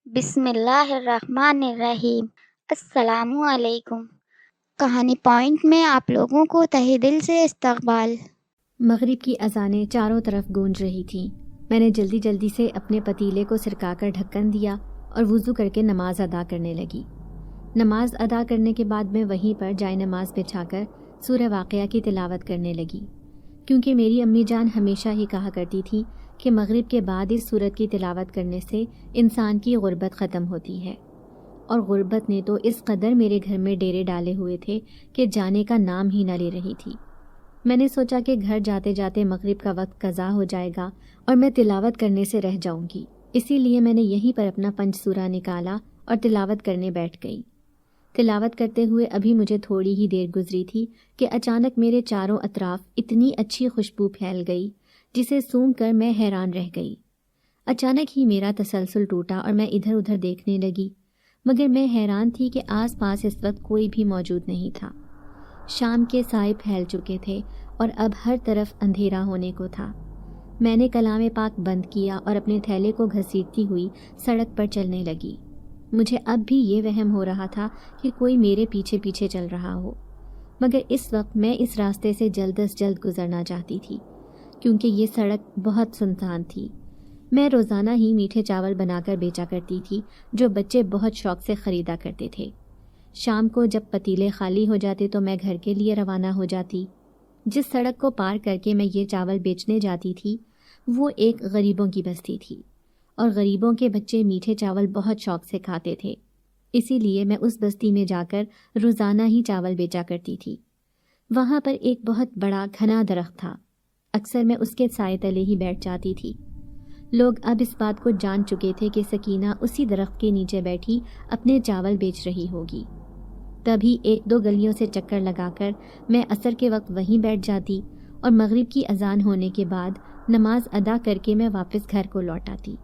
بسم اللہ الرحمن الرحیم۔ السلام علیکم۔ کہانی پوائنٹ میں آپ لوگوں کو تہہ دل سے استقبال۔ مغرب کی اذانیں چاروں طرف گونج رہی تھیں۔ میں نے جلدی جلدی سے اپنے پتیلے کو سرکا کر ڈھکن دیا اور وضو کر کے نماز ادا کرنے لگی۔ نماز ادا کرنے کے بعد میں وہیں پر جائے نماز بچھا کر سورہ واقعہ کی تلاوت کرنے لگی، کیونکہ میری امی جان ہمیشہ ہی کہا کرتی تھی کہ مغرب کے بعد اس سورت کی تلاوت کرنے سے انسان کی غربت ختم ہوتی ہے، اور غربت نے تو اس قدر میرے گھر میں ڈیرے ڈالے ہوئے تھے کہ جانے کا نام ہی نہ لے رہی تھی۔ میں نے سوچا کہ گھر جاتے جاتے مغرب کا وقت قضا ہو جائے گا اور میں تلاوت کرنے سے رہ جاؤں گی، اسی لیے میں نے یہیں پر اپنا پنج سورہ نکالا اور تلاوت کرنے بیٹھ گئی۔ تلاوت کرتے ہوئے ابھی مجھے تھوڑی ہی دیر گزری تھی کہ اچانک میرے چاروں اطراف اتنی اچھی خوشبو پھیل گئی جسے سونگھ کر میں حیران رہ گئی۔ اچانک ہی میرا تسلسل ٹوٹا اور میں ادھر ادھر دیکھنے لگی، مگر میں حیران تھی کہ آس پاس اس وقت کوئی بھی موجود نہیں تھا۔ شام کے سائے پھیل چکے تھے اور اب ہر طرف اندھیرا ہونے کو تھا۔ میں نے کلام پاک بند کیا اور اپنے تھیلے کو گھسیٹتی ہوئی سڑک پر چلنے لگی۔ مجھے اب بھی یہ وہم ہو رہا تھا کہ کوئی میرے پیچھے پیچھے چل رہا ہو، مگر اس وقت میں اس راستے سے جلد از جلد گزرنا چاہتی تھی، کیونکہ یہ سڑک بہت سنسان تھی۔ میں روزانہ ہی میٹھے چاول بنا کر بیچا کرتی تھی، جو بچے بہت شوق سے خریدا کرتے تھے۔ شام کو جب پتیلے خالی ہو جاتے تو میں گھر کے لیے روانہ ہو جاتی۔ جس سڑک کو پار کر کے میں یہ چاول بیچنے جاتی تھی وہ ایک غریبوں کی بستی تھی، اور غریبوں کے بچے میٹھے چاول بہت شوق سے کھاتے تھے، اسی لیے میں اس بستی میں جا کر روزانہ ہی چاول بیچا کرتی تھی۔ وہاں پر ایک بہت بڑا گھنا درخت تھا، اکثر میں اس کے سائے تلے ہی بیٹھ جاتی تھی۔ لوگ اب اس بات کو جان چکے تھے کہ سکینہ اسی درخت کے نیچے بیٹھی اپنے چاول بیچ رہی ہوگی۔ تبھی ایک دو گلیوں سے چکر لگا کر میں عصر کے وقت وہیں بیٹھ جاتی اور مغرب کی اذان ہونے کے بعد نماز ادا کر کے میں واپس گھر کو لوٹ آتی۔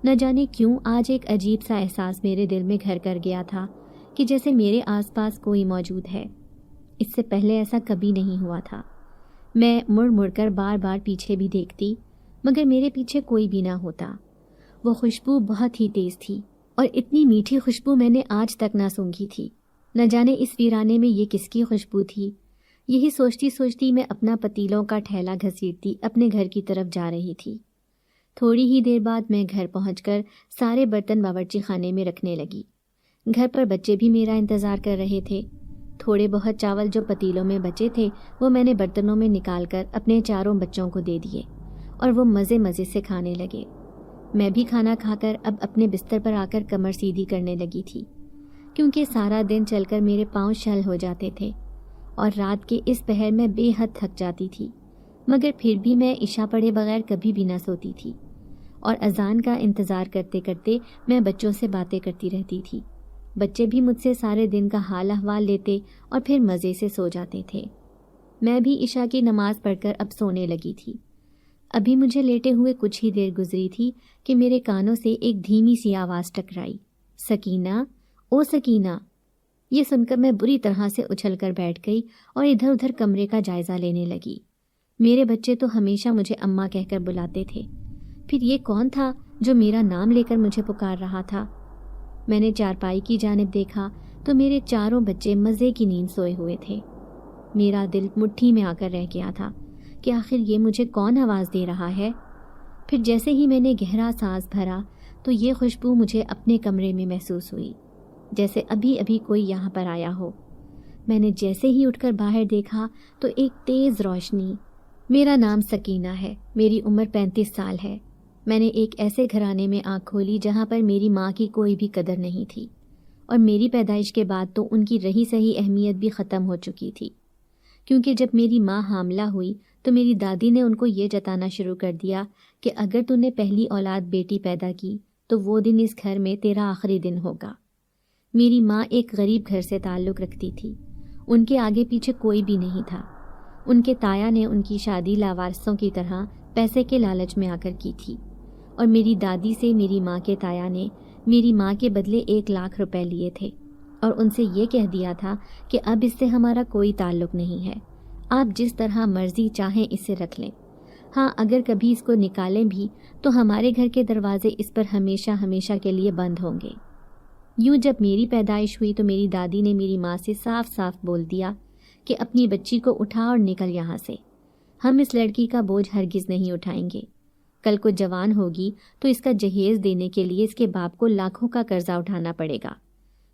نہ جانے کیوں آج ایک عجیب سا احساس میرے دل میں گھر کر گیا تھا کہ جیسے میرے آس پاس کوئی موجود ہے۔ اس سے پہلے ایسا کبھی نہیں ہوا تھا۔ میں مڑ مڑ کر بار بار پیچھے بھی دیکھتی، مگر میرے پیچھے کوئی بھی نہ ہوتا۔ وہ خوشبو بہت ہی تیز تھی، اور اتنی میٹھی خوشبو میں نے آج تک نہ سونگھی تھی۔ نہ جانے اس ویرانے میں یہ کس کی خوشبو تھی۔ یہی سوچتی سوچتی میں اپنا پتیلوں کا ٹھیلا گھسیٹتی اپنے گھر کی طرف جا رہی تھی۔ تھوڑی ہی دیر بعد میں گھر پہنچ کر سارے برتن باورچی خانے میں رکھنے لگی۔ گھر پر بچے بھی میرا انتظار کر رہے تھے۔ تھوڑے بہت چاول جو پتیلوں میں بچے تھے وہ میں نے برتنوں میں نکال کر اپنے چاروں بچوں کو دے دیے، اور وہ مزے مزے سے کھانے لگے۔ میں بھی کھانا کھا کر اب اپنے بستر پر آ کر کمر سیدھی کرنے لگی تھی، کیونکہ سارا دن چل کر میرے پاؤں شل ہو جاتے تھے، اور رات کے اس پہر میں بے حد تھک جاتی تھی، مگر پھر بھی میں عشاء پڑھے بغیر کبھی بھی نہ سوتی تھی، اور اذان کا انتظار کرتے کرتے میں بچوں سے باتیں کرتی رہتی تھی۔ بچے بھی مجھ سے سارے دن کا حال احوال لیتے اور پھر مزے سے سو جاتے تھے۔ میں بھی عشاء کی نماز پڑھ کر اب سونے لگی تھی۔ ابھی مجھے لیٹے ہوئے کچھ ہی دیر گزری تھی کہ میرے کانوں سے ایک دھیمی سی آواز ٹکرائی، سکینہ، او سکینہ۔ یہ سن کر میں بری طرح سے اچھل کر بیٹھ گئی اور ادھر ادھر کمرے کا جائزہ لینے لگی۔ میرے بچے تو ہمیشہ مجھے اماں کہہ کر بلاتے تھے، پھر یہ کون تھا جو میرا نام لے کر مجھے پکار رہا تھا؟ میں نے چارپائی کی جانب دیکھا تو میرے چاروں بچے مزے کی نیند سوئے ہوئے تھے۔ میرا دل مٹھی میں آ کر رہ گیا تھا کہ آخر یہ مجھے کون آواز دے رہا ہے۔ پھر جیسے ہی میں نے گہرا سانس بھرا تو یہ خوشبو مجھے اپنے کمرے میں محسوس ہوئی، جیسے ابھی ابھی کوئی یہاں پر آیا ہو۔ میں نے جیسے ہی اٹھ کر باہر دیکھا تو ایک تیز روشنی۔ میرا نام سکینہ ہے، میری عمر 35 سال ہے۔ میں نے ایک ایسے گھرانے میں آنکھ کھولی جہاں پر میری ماں کی کوئی بھی قدر نہیں تھی، اور میری پیدائش کے بعد تو ان کی رہی سہی اہمیت بھی ختم ہو چکی تھی، کیونکہ جب میری ماں حاملہ ہوئی تو میری دادی نے ان کو یہ جتانا شروع کر دیا کہ اگر تو نے پہلی اولاد بیٹی پیدا کی تو وہ دن اس گھر میں تیرا آخری دن ہوگا۔ میری ماں ایک غریب گھر سے تعلق رکھتی تھی، ان کے آگے پیچھے کوئی بھی نہیں تھا۔ ان کے تایا نے ان کی شادی لاوارثوں کی طرح پیسے کے لالچ میں آ کر کی تھی، اور میری دادی سے میری ماں کے تایا نے میری ماں کے بدلے 1 لاکھ روپے لیے تھے، اور ان سے یہ کہہ دیا تھا کہ اب اس سے ہمارا کوئی تعلق نہیں ہے، آپ جس طرح مرضی چاہیں اسے رکھ لیں، ہاں، اگر کبھی اس کو نکالیں بھی تو ہمارے گھر کے دروازے اس پر ہمیشہ ہمیشہ کے لیے بند ہوں گے۔ یوں جب میری پیدائش ہوئی تو میری دادی نے میری ماں سے صاف صاف بول دیا کہ اپنی بچی کو اٹھا اور نکل یہاں سے، ہم اس لڑکی کا بوجھ ہرگز نہیں اٹھائیں گے۔ کل کو جوان ہوگی تو اس کا جہیز دینے کے لیے اس کے باپ کو لاکھوں کا قرضہ اٹھانا پڑے گا۔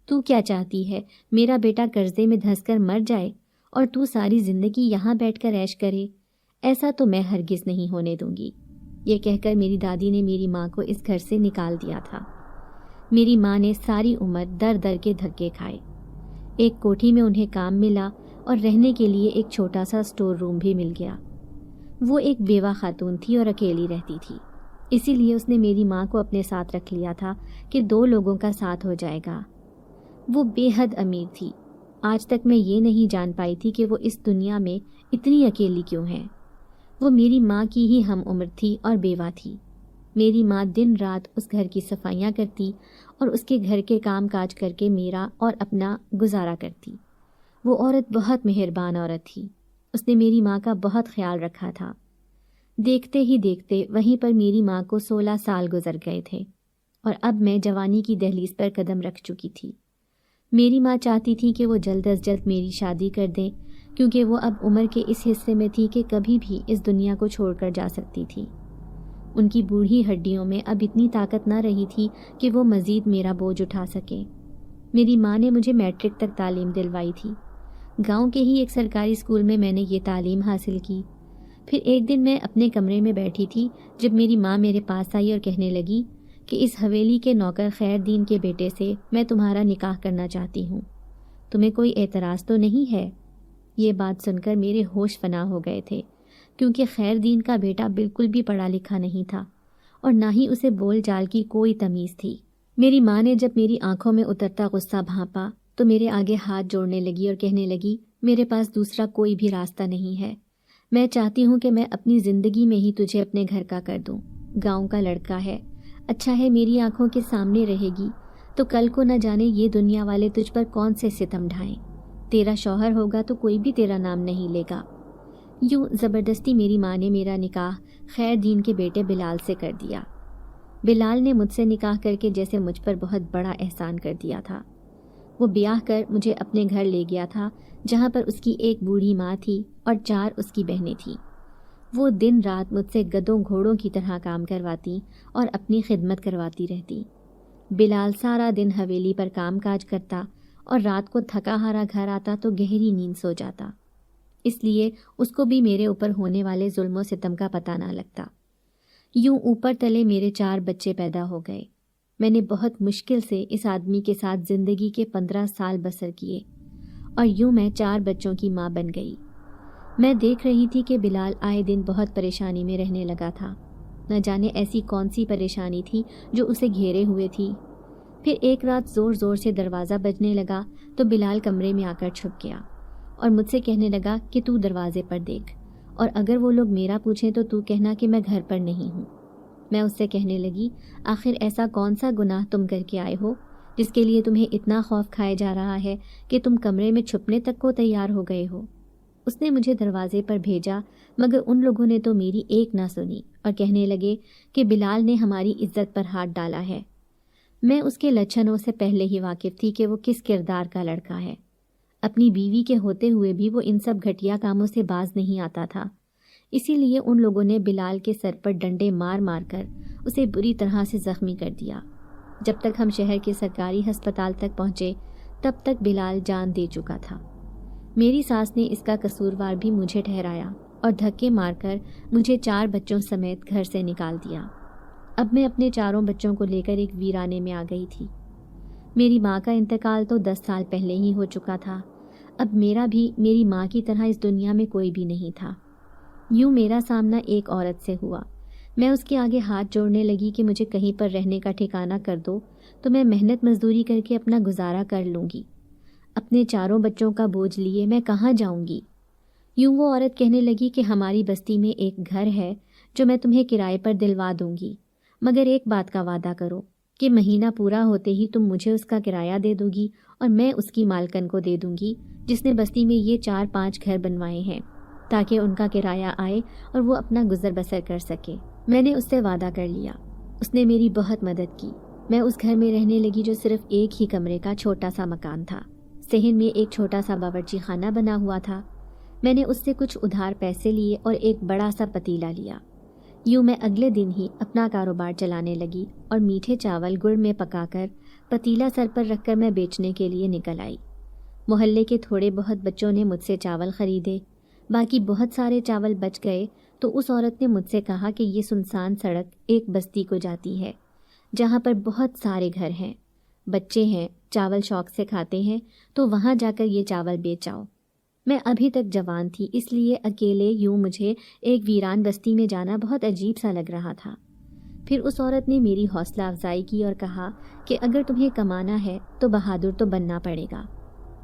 تو کیا چاہتی ہے، میرا بیٹا قرضے میں دھنس کر مر جائے اور تو ساری زندگی یہاں بیٹھ کر عیش کرے؟ ایسا تو میں ہرگز نہیں ہونے دوں گی۔ یہ کہہ کر میری دادی نے میری ماں کو اس گھر سے نکال دیا تھا۔ میری ماں نے ساری عمر در در کے دھکے کھائے۔ ایک کوٹھی میں انہیں کام ملا اور رہنے کے لیے ایک چھوٹا سا اسٹور روم بھی مل گیا۔ وہ ایک بیوہ خاتون تھی اور اکیلی رہتی تھی، اسی لیے اس نے میری ماں کو اپنے ساتھ رکھ لیا تھا کہ 2 لوگوں کا ساتھ ہو جائے گا۔ وہ بے حد امیر تھی۔ آج تک میں یہ نہیں جان پائی تھی کہ وہ اس دنیا میں اتنی اکیلی کیوں ہے۔ وہ میری ماں کی ہی ہم عمر تھی اور بیوہ تھی۔ میری ماں دن رات اس گھر کی صفائیاں کرتی اور اس کے گھر کے کام کاج کر کے میرا اور اپنا گزارا کرتی۔ وہ عورت بہت مہربان عورت تھی۔ اس نے میری ماں کا بہت خیال رکھا تھا۔ دیکھتے ہی دیکھتے وہیں پر میری ماں کو 16 سال گزر گئے تھے اور اب میں جوانی کی دہلیز پر قدم رکھ چکی تھی۔ میری ماں چاہتی تھی کہ وہ جلد از جلد میری شادی کر دیں، کیونکہ وہ اب عمر کے اس حصے میں تھی کہ کبھی بھی اس دنیا کو چھوڑ کر جا سکتی تھی۔ ان کی بوڑھی ہڈیوں میں اب اتنی طاقت نہ رہی تھی کہ وہ مزید میرا بوجھ اٹھا سکیں۔ میری ماں نے مجھے میٹرک تک تعلیم دلوائی تھی۔ گاؤں کے ہی ایک سرکاری اسکول میں نے یہ تعلیم حاصل کی۔ پھر ایک دن میں اپنے کمرے میں بیٹھی تھی جب میری ماں میرے پاس آئی اور کہنے لگی کہ اس حویلی کے نوکر خیر دین کے بیٹے سے میں تمہارا نکاح کرنا چاہتی ہوں، تمہیں کوئی اعتراض تو نہیں ہے؟ یہ بات سن کر میرے ہوش فنا ہو گئے تھے، کیونکہ خیر دین کا بیٹا بالکل بھی پڑھا لکھا نہیں تھا اور نہ ہی اسے بول چال کی کوئی تمیز تھی۔ میری ماں نے جب میری آنکھوں میں اترتا غصہ بھانپا تو میرے آگے ہاتھ جوڑنے لگی اور کہنے لگی، میرے پاس دوسرا کوئی بھی راستہ نہیں ہے۔ میں چاہتی ہوں کہ میں اپنی زندگی میں ہی تجھے اپنے گھر کا کر دوں۔ گاؤں کا لڑکا ہے، اچھا ہے میری آنکھوں کے سامنے رہے گی تو کل کو نہ جانے یہ دنیا والے تجھ پر کون سے ستم ڈھائیں۔ تیرا شوہر ہوگا تو کوئی بھی تیرا نام نہیں لے گا۔ یوں زبردستی میری ماں نے میرا نکاح خیر دین کے بیٹے بلال سے کر دیا۔ بلال نے مجھ سے نکاح کر کے جیسے مجھ پر بہت بڑا احسان کر دیا تھا۔ وہ بیاہ کر مجھے اپنے گھر لے گیا تھا، جہاں پر اس کی ایک بوڑھی ماں تھی اور 4 اس کی بہنیں تھیں۔ وہ دن رات مجھ سے گدوں گھوڑوں کی طرح کام کرواتی اور اپنی خدمت کرواتی رہتی۔ بلال سارا دن حویلی پر کام کاج کرتا اور رات کو تھکا ہارا گھر آتا تو گہری نیند سو جاتا، اس لیے اس کو بھی میرے اوپر ہونے والے ظلم و ستم کا پتہ نہ لگتا۔ یوں اوپر تلے میرے 4 بچے پیدا ہو گئے۔ میں نے بہت مشکل سے اس آدمی کے ساتھ زندگی کے 15 سال بسر کیے اور یوں میں 4 بچوں کی ماں بن گئی۔ میں دیکھ رہی تھی کہ بلال آئے دن بہت پریشانی میں رہنے لگا تھا۔ نہ جانے ایسی کون سی پریشانی تھی جو اسے گھیرے ہوئے تھی۔ پھر ایک رات زور زور سے دروازہ بجنے لگا تو بلال کمرے میں آ کر چھپ گیا اور مجھ سے کہنے لگا کہ تو دروازے پر دیکھ، اور اگر وہ لوگ میرا پوچھیں تو کہنا کہ میں گھر پر نہیں ہوں۔ میں اس سے کہنے لگی، آخر ایسا کون سا گناہ تم کر کے آئے ہو جس کے لیے تمہیں اتنا خوف کھائے جا رہا ہے کہ تم کمرے میں چھپنے تک کو تیار ہو گئے ہو؟ اس نے مجھے دروازے پر بھیجا، مگر ان لوگوں نے تو میری ایک نہ سنی اور کہنے لگے کہ بلال نے ہماری عزت پر ہاتھ ڈالا ہے۔ میں اس کے لچھنوں سے پہلے ہی واقف تھی کہ وہ کس کردار کا لڑکا ہے۔ اپنی بیوی کے ہوتے ہوئے بھی وہ ان سب گھٹیا کاموں سے باز نہیں آتا تھا، اسی لیے ان لوگوں نے بلال کے سر پر ڈنڈے مار مار کر اسے بری طرح سے زخمی کر دیا۔ جب تک ہم شہر کے سرکاری ہسپتال تک پہنچے تب تک بلال جان دے چکا تھا۔ میری ساس نے اس کا قصوروار بھی مجھے ٹھہرایا اور دھکے مار کر مجھے 4 بچوں سمیت گھر سے نکال دیا۔ اب میں اپنے 4 بچوں کو لے کر ایک ویرانے میں آ گئی تھی۔ میری ماں کا انتقال تو 10 سال پہلے ہی ہو چکا تھا۔ اب میرا بھی میری ماں کی طرح اس دنیا میں کوئی بھی نہیں تھا۔ یوں میرا سامنا ایک عورت سے ہوا۔ میں اس کے آگے ہاتھ جوڑنے لگی کہ مجھے کہیں پر رہنے کا ٹھکانہ کر دو تو میں محنت مزدوری کر کے اپنا گزارا کر لوں گی۔ اپنے 4 بچوں کا بوجھ لیے میں کہاں جاؤں گی؟ یوں وہ عورت کہنے لگی کہ ہماری بستی میں ایک گھر ہے جو میں تمہیں کرائے پر دلوا دوں گی، مگر ایک بات کا وعدہ کرو کہ مہینہ پورا ہوتے ہی تم مجھے اس کا کرایہ دے دو گی اور میں اس کی مالکن کو دے دوں گی جس نے بستی میں یہ 4-5 گھر بنوائے ہیں۔ تاکہ ان کا کرایہ آئے اور وہ اپنا گزر بسر کر سکے۔ میں نے اس سے وعدہ کر لیا۔ اس نے میری بہت مدد کی۔ میں اس گھر میں رہنے لگی جو صرف ایک ہی کمرے کا چھوٹا سا مکان تھا۔ صحن میں ایک چھوٹا سا باورچی خانہ بنا ہوا تھا۔ میں نے اس سے کچھ ادھار پیسے لیے اور ایک بڑا سا پتیلا لیا۔ یوں میں اگلے دن ہی اپنا کاروبار چلانے لگی اور میٹھے چاول گڑ میں پکا کر پتیلا سر پر رکھ کر میں بیچنے کے لیے نکل آئی۔ محلے کے تھوڑے بہت بچوں نے مجھ سے چاول خریدے، باقی بہت سارے چاول بچ گئے تو اس عورت نے مجھ سے کہا کہ یہ سنسان سڑک ایک بستی کو جاتی ہے جہاں پر بہت سارے گھر ہیں، بچے ہیں، چاول شوق سے کھاتے ہیں، تو وہاں جا کر یہ چاول بیچ آؤ۔ میں ابھی تک جوان تھی، اس لیے اکیلے یوں مجھے ایک ویران بستی میں جانا بہت عجیب سا لگ رہا تھا۔ پھر اس عورت نے میری حوصلہ افزائی کی اور کہا کہ اگر تمہیں کمانا ہے تو بہادر تو بننا پڑے گا۔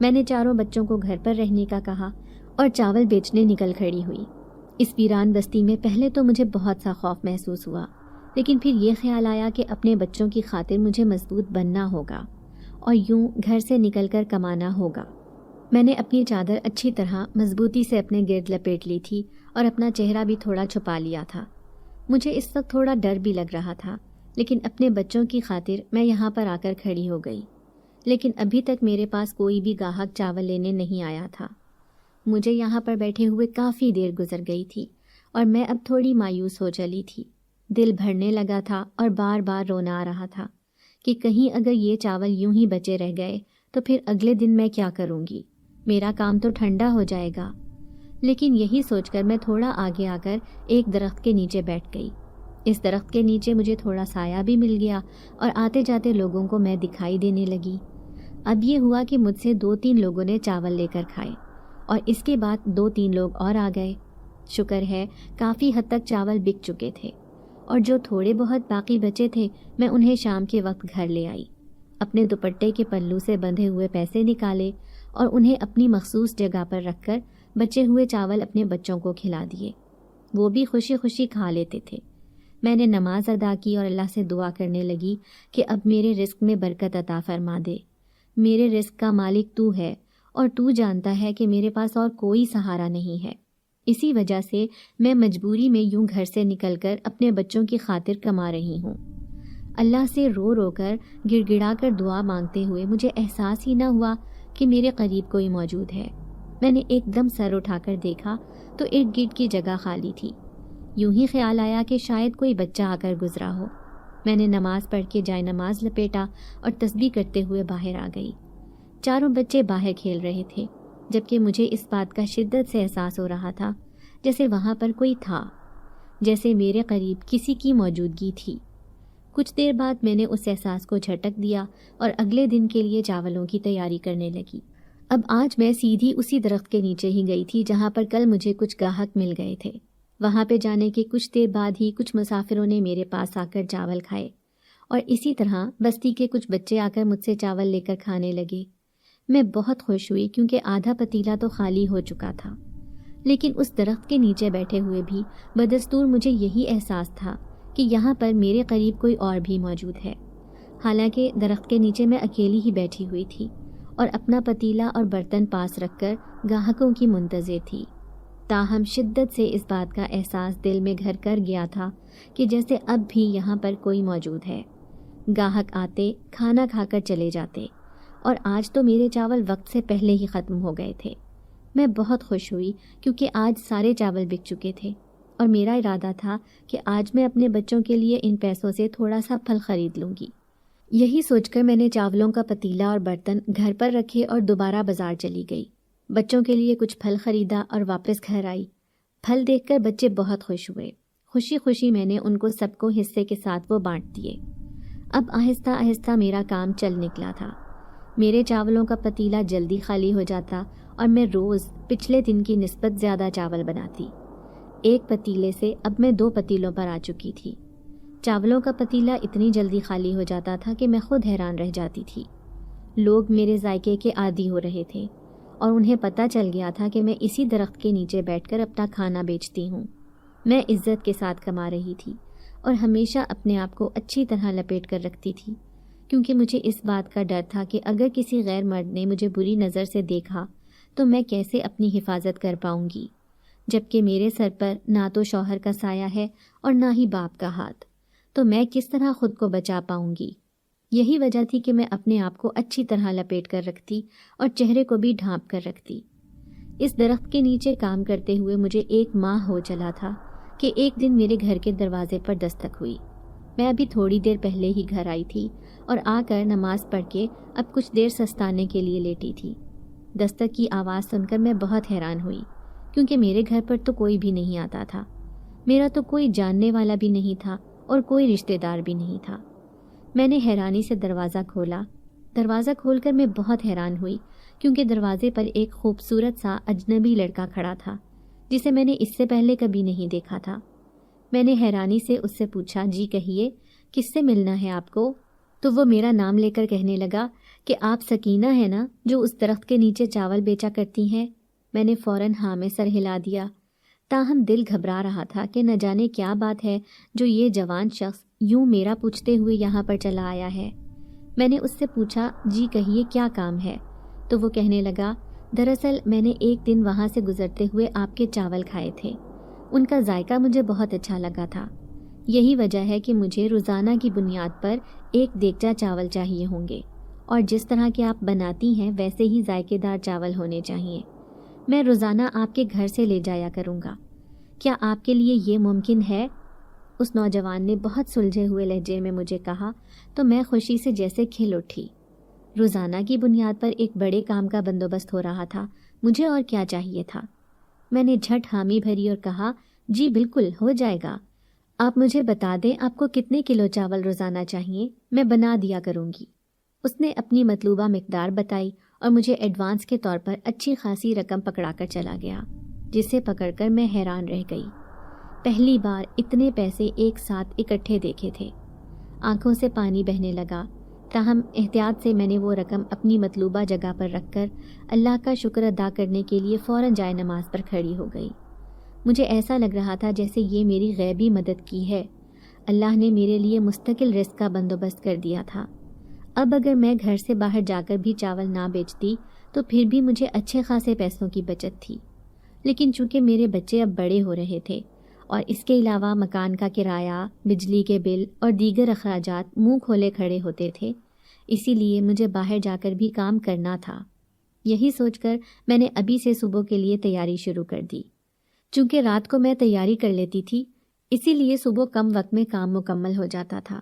میں نے چاروں بچوں کو گھر پر رہنے کا کہا اور چاول بیچنے نکل کھڑی ہوئی۔ اس ویران بستی میں پہلے تو مجھے بہت سا خوف محسوس ہوا، لیکن پھر یہ خیال آیا کہ اپنے بچوں کی خاطر مجھے مضبوط بننا ہوگا اور یوں گھر سے نکل کر کمانا ہوگا۔ میں نے اپنی چادر اچھی طرح مضبوطی سے اپنے گرد لپیٹ لی تھی اور اپنا چہرہ بھی تھوڑا چھپا لیا تھا۔ مجھے اس وقت تھوڑا ڈر بھی لگ رہا تھا، لیکن اپنے بچوں کی خاطر میں یہاں پر آ کر کھڑی ہو گئی۔ لیکن ابھی تک میرے پاس کوئی بھی گاہک چاول لینے نہیں آیا تھا۔ مجھے یہاں پر بیٹھے ہوئے کافی دیر گزر گئی تھی اور میں اب تھوڑی مایوس ہو چلی تھی۔ دل بھرنے لگا تھا اور بار بار رونا آ رہا تھا کہ کہیں اگر یہ چاول یوں ہی بچے رہ گئے تو پھر اگلے دن میں کیا کروں گی، میرا کام تو ٹھنڈا ہو جائے گا۔ لیکن یہی سوچ کر میں تھوڑا آگے آ کر ایک درخت کے نیچے بیٹھ گئی۔ اس درخت کے نیچے مجھے تھوڑا سایہ بھی مل گیا اور آتے جاتے لوگوں کو میں دکھائی دینے لگی۔ اب یہ ہوا کہ مجھ سے 2-3 لوگوں نے چاول لے کر کھائے اور اس کے بعد 2-3 لوگ اور آ گئے۔ شکر ہے کافی حد تک چاول بک چکے تھے اور جو تھوڑے بہت باقی بچے تھے میں انہیں شام کے وقت گھر لے آئی۔ اپنے دوپٹے کے پلو سے بندھے ہوئے پیسے نکالے اور انہیں اپنی مخصوص جگہ پر رکھ کر بچے ہوئے چاول اپنے بچوں کو کھلا دیے۔ وہ بھی خوشی خوشی کھا لیتے تھے۔ میں نے نماز ادا کی اور اللہ سے دعا کرنے لگی کہ اب میرے رزق میں برکت عطا فرما دے۔ میرے رزق کا مالک تو ہے اور تو جانتا ہے کہ میرے پاس اور کوئی سہارا نہیں ہے۔ اسی وجہ سے میں مجبوری میں یوں گھر سے نکل کر اپنے بچوں کی خاطر کما رہی ہوں۔ اللہ سے رو رو کر گڑ گڑا کر دعا مانگتے ہوئے مجھے احساس ہی نہ ہوا کہ میرے قریب کوئی موجود ہے۔ میں نے ایک دم سر اٹھا کر دیکھا تو ارد گرد کی جگہ خالی تھی۔ یوں ہی خیال آیا کہ شاید کوئی بچہ آ کر گزرا ہو۔ میں نے نماز پڑھ کے جائے نماز لپیٹا اور تسبیح کرتے ہوئے باہر آ گئی۔ چاروں بچے باہر کھیل رہے تھے، جبکہ مجھے اس بات کا شدت سے احساس ہو رہا تھا جیسے وہاں پر کوئی تھا، جیسے میرے قریب کسی کی موجودگی تھی۔ کچھ دیر بعد میں نے اس احساس کو جھٹک دیا اور اگلے دن کے لیے چاولوں کی تیاری کرنے لگی۔ اب آج میں سیدھی اسی درخت کے نیچے ہی گئی تھی جہاں پر کل مجھے کچھ گاہک مل گئے تھے۔ وہاں پہ جانے کے کچھ دیر بعد ہی کچھ مسافروں نے میرے پاس آ کر چاول کھائے اور اسی طرح بستی کے کچھ بچے آ کر مجھ سے چاول لے کر کھانے لگے۔ میں بہت خوش ہوئی کیونکہ آدھا پتیلا تو خالی ہو چکا تھا، لیکن اس درخت کے نیچے بیٹھے ہوئے بھی بدستور مجھے یہی احساس تھا کہ یہاں پر میرے قریب کوئی اور بھی موجود ہے۔ حالانکہ درخت کے نیچے میں اکیلی ہی بیٹھی ہوئی تھی اور اپنا پتیلا اور برتن پاس رکھ کر گاہکوں کی منتظر تھی، تاہم شدت سے اس بات کا احساس دل میں گھر کر گیا تھا کہ جیسے اب بھی یہاں پر کوئی موجود ہے۔ گاہک آتے، کھانا کھا کر چلے جاتے اور آج تو میرے چاول وقت سے پہلے ہی ختم ہو گئے تھے۔ میں بہت خوش ہوئی کیونکہ آج سارے چاول بک چکے تھے اور میرا ارادہ تھا کہ آج میں اپنے بچوں کے لیے ان پیسوں سے تھوڑا سا پھل خرید لوں گی۔ یہی سوچ کر میں نے چاولوں کا پتیلا اور برتن گھر پر رکھے اور دوبارہ بازار چلی گئی۔ بچوں کے لیے کچھ پھل خریدا اور واپس گھر آئی۔ پھل دیکھ کر بچے بہت خوش ہوئے۔ خوشی خوشی میں نے ان کو سب کو حصے کے ساتھ وہ بانٹ دیے۔ اب آہستہ آہستہ میرا کام چل نکلا تھا۔ میرے چاولوں کا پتیلا جلدی خالی ہو جاتا اور میں روز پچھلے دن کی نسبت زیادہ چاول بناتی۔ ایک پتیلے سے اب میں 2 پتیلوں پر آ چکی تھی۔ چاولوں کا پتیلا اتنی جلدی خالی ہو جاتا تھا کہ میں خود حیران رہ جاتی تھی۔ لوگ میرے ذائقے کے عادی ہو رہے تھے اور انہیں پتہ چل گیا تھا کہ میں اسی درخت کے نیچے بیٹھ کر اپنا کھانا بیچتی ہوں۔ میں عزت کے ساتھ کما رہی تھی اور ہمیشہ اپنے آپ کو اچھی طرح لپیٹ کر رکھتی تھی، کیونکہ مجھے اس بات کا ڈر تھا کہ اگر کسی غیر مرد نے مجھے بری نظر سے دیکھا تو میں کیسے اپنی حفاظت کر پاؤں گی۔ جبکہ میرے سر پر نہ تو شوہر کا سایہ ہے اور نہ ہی باپ کا ہاتھ، تو میں کس طرح خود کو بچا پاؤں گی؟ یہی وجہ تھی کہ میں اپنے آپ کو اچھی طرح لپیٹ کر رکھتی اور چہرے کو بھی ڈھانپ کر رکھتی۔ اس درخت کے نیچے کام کرتے ہوئے مجھے 1 ماہ ہو چلا تھا کہ ایک دن میرے گھر کے دروازے پر دستک ہوئی۔ میں ابھی تھوڑی دیر پہلے ہی گھر آئی تھی اور آ کر نماز پڑھ کے اب کچھ دیر سستانے کے لیے لیٹی تھی۔ دستک کی آواز سن کر میں بہت حیران ہوئی، کیونکہ میرے گھر پر تو کوئی بھی نہیں آتا تھا۔ میرا تو کوئی جاننے والا بھی نہیں تھا اور کوئی رشتہ دار بھی نہیں تھا۔ میں نے حیرانی سے دروازہ کھولا۔ دروازہ کھول کر میں بہت حیران ہوئی، کیونکہ دروازے پر ایک خوبصورت سا اجنبی لڑکا کھڑا تھا جسے میں نے اس سے پہلے کبھی نہیں دیکھا تھا۔ میں نے حیرانی سے اس سے پوچھا، جی کہیے، کس سے ملنا ہے آپ کو؟ تو وہ میرا نام لے کر کہنے لگا کہ آپ سکینہ ہے نا، جو اس درخت کے نیچے چاول بیچا کرتی ہیں؟ میں نے فوراً ہاں میں سر ہلا دیا، تاہم دل گھبرا رہا تھا کہ نہ جانے کیا بات ہے جو یہ جوان شخص یوں میرا پوچھتے ہوئے یہاں پر چلا آیا ہے۔ میں نے اس سے پوچھا، جی کہیے کیا کام ہے؟ تو وہ کہنے لگا، دراصل میں نے ایک دن وہاں سے گزرتے ہوئے آپ کے چاول کھائے تھے، ان کا ذائقہ مجھے بہت اچھا لگا تھا۔ یہی وجہ ہے کہ مجھے روزانہ کی بنیاد پر 1 دیگچا چاول چاہیے ہوں گے، اور جس طرح کے آپ بناتی ہیں ویسے ہی ذائقے دار چاول ہونے چاہیے۔ میں روزانہ آپ کے گھر سے لے جایا کروں گا، کیا آپ کے لیے یہ ممکن ہے؟ اس نوجوان نے بہت سلجھے ہوئے لہجے میں مجھے کہا تو میں خوشی سے جیسے کھل اٹھی۔ روزانہ کی بنیاد پر ایک بڑے کام کا بندوبست ہو رہا تھا، مجھے اور کیا چاہیے تھا؟ میں نے جھٹ حامی بھری اور کہا، جی بالکل ہو جائے گا، آپ مجھے بتا دیں آپ کو کتنے کلو چاول روزانہ چاہیے، میں بنا دیا کروں گی۔ اس نے اپنی مطلوبہ مقدار بتائی اور مجھے ایڈوانس کے طور پر اچھی خاصی رقم پکڑا کر چلا گیا، جسے پکڑ کر میں حیران رہ گئی۔ پہلی بار اتنے پیسے ایک ساتھ اکٹھے دیکھے تھے۔ آنکھوں سے پانی بہنے لگا، تاہم احتیاط سے میں نے وہ رقم اپنی مطلوبہ جگہ پر رکھ کر اللہ کا شکر ادا کرنے کے لیے فوراً جائے نماز پر کھڑی ہو گئی۔ مجھے ایسا لگ رہا تھا جیسے یہ میری غیبی مدد کی ہے، اللہ نے میرے لیے مستقل رزق کا بندوبست کر دیا تھا۔ اب اگر میں گھر سے باہر جا کر بھی چاول نہ بیچتی تو پھر بھی مجھے اچھے خاصے پیسوں کی بچت تھی، لیکن چونکہ میرے بچے اب بڑے ہو رہے تھے اور اس کے علاوہ مکان کا کرایہ، بجلی کے بل اور دیگر اخراجات منہ کھولے کھڑے ہوتے تھے، اسی لیے مجھے باہر جا کر بھی کام کرنا تھا۔ یہی سوچ کر میں نے ابھی سے صبح کے لیے تیاری شروع کر دی۔ چونکہ رات کو میں تیاری کر لیتی تھی، اسی لیے صبح کم وقت میں کام مکمل ہو جاتا تھا۔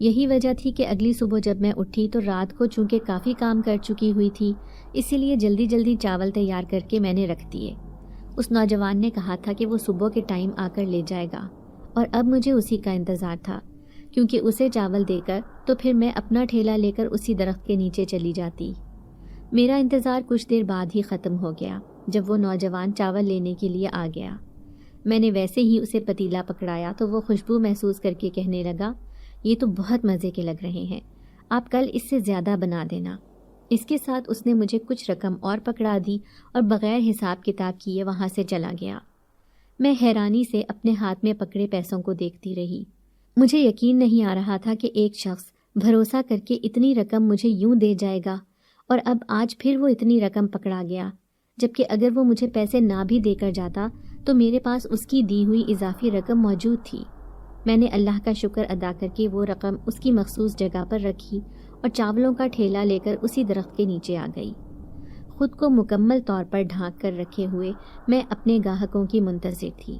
یہی وجہ تھی کہ اگلی صبح جب میں اٹھی تو رات کو چونکہ کافی کام کر چکی ہوئی تھی، اسی لیے جلدی جلدی چاول تیار کر کے میں نے رکھ دیے۔ اس نوجوان نے کہا تھا کہ وہ صبح کے ٹائم آ کر لے جائے گا، اور اب مجھے اسی کا انتظار تھا، کیونکہ اسے چاول دے کر تو پھر میں اپنا ٹھیلا لے کر اسی درخت کے نیچے چلی جاتی۔ میرا انتظار کچھ دیر بعد ہی ختم ہو گیا، جب وہ نوجوان چاول لینے کے لیے آ گیا۔ میں نے ویسے ہی اسے پتیلا پکڑایا تو وہ خوشبو محسوس کر کے کہنے لگا، یہ تو بہت مزے کے لگ رہے ہیں، آپ کل اس سے زیادہ بنا دینا۔ اس کے ساتھ اس نے مجھے کچھ رقم اور پکڑا دی اور بغیر حساب کتاب کیے وہاں سے چلا گیا۔ میں حیرانی سے اپنے ہاتھ میں پکڑے پیسوں کو دیکھتی رہی۔ مجھے یقین نہیں آ رہا تھا کہ ایک شخص بھروسہ کر کے اتنی رقم مجھے یوں دے جائے گا، اور اب آج پھر وہ اتنی رقم پکڑا گیا، جبکہ اگر وہ مجھے پیسے نہ بھی دے کر جاتا تو میرے پاس اس کی دی ہوئی اضافی رقم موجود تھی۔ میں نے اللہ کا شکر ادا کر کے وہ رقم اس کی مخصوص جگہ پر رکھی اور چاولوں کا ٹھیلا لے کر اسی درخت کے نیچے آ گئی۔ خود کو مکمل طور پر ڈھانک کر رکھے ہوئے میں اپنے گاہکوں کی منتظر تھی،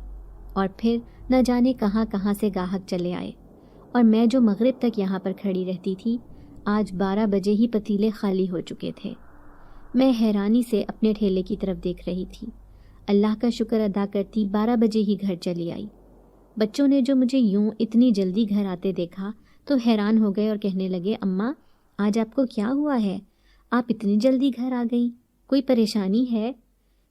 اور پھر نہ جانے کہاں کہاں سے گاہک چلے آئے، اور میں جو مغرب تک یہاں پر کھڑی رہتی تھی، آج 12 بجے ہی پتیلے خالی ہو چکے تھے۔ میں حیرانی سے اپنے ٹھیلے کی طرف دیکھ رہی تھی۔ اللہ کا شکر ادا کرتی 12 بجے ہی گھر چلی آئی۔ بچوں نے جو مجھے یوں اتنی جلدی گھر آتے دیکھا تو حیران ہو گئے اور کہنے لگے، اماں آج آپ کو کیا ہوا ہے؟ آپ اتنی جلدی گھر آ گئیں، کوئی پریشانی ہے؟